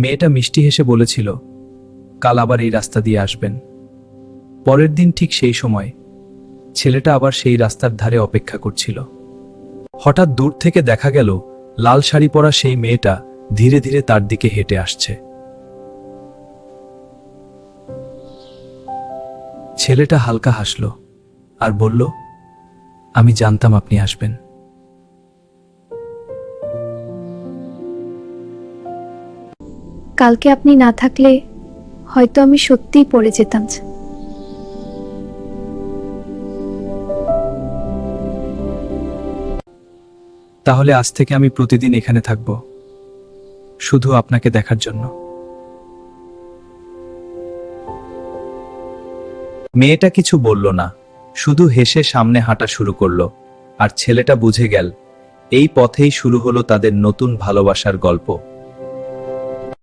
মেয়েটা মিষ্টি হেসে বলেছিল, কাল আবার এই রাস্তা দিয়ে আসবেন। পরের দিন ঠিক সেই সময় ছেলেটা আবার সেই রাস্তার ধারে অপেক্ষা করছিল। হঠাৎ দূর থেকে দেখা গেল লাল শাড়ি পরা সেই মেয়েটা ধীরে ধীরে তার দিকে হেঁটে আসছে। ছেলেটা হালকা হাসল আর বলল, আমি জানতাম আপনি আসবেন। কালকে আপনি না থাকলে হয়তো আমি সত্যিই পড়ে যেতাম। তাহলে আজ থেকে আমি প্রতিদিন এখানে থাকব, শুধু আপনাকে দেখার জন্য। মেয়েটা কিছু বলল না, শুধু হেসে সামনে হাঁটা শুরু করলো। আর ছেলেটা বুঝে গেল, এই পথেই শুরু হলো তাদের নতুন ভালোবাসার গল্প।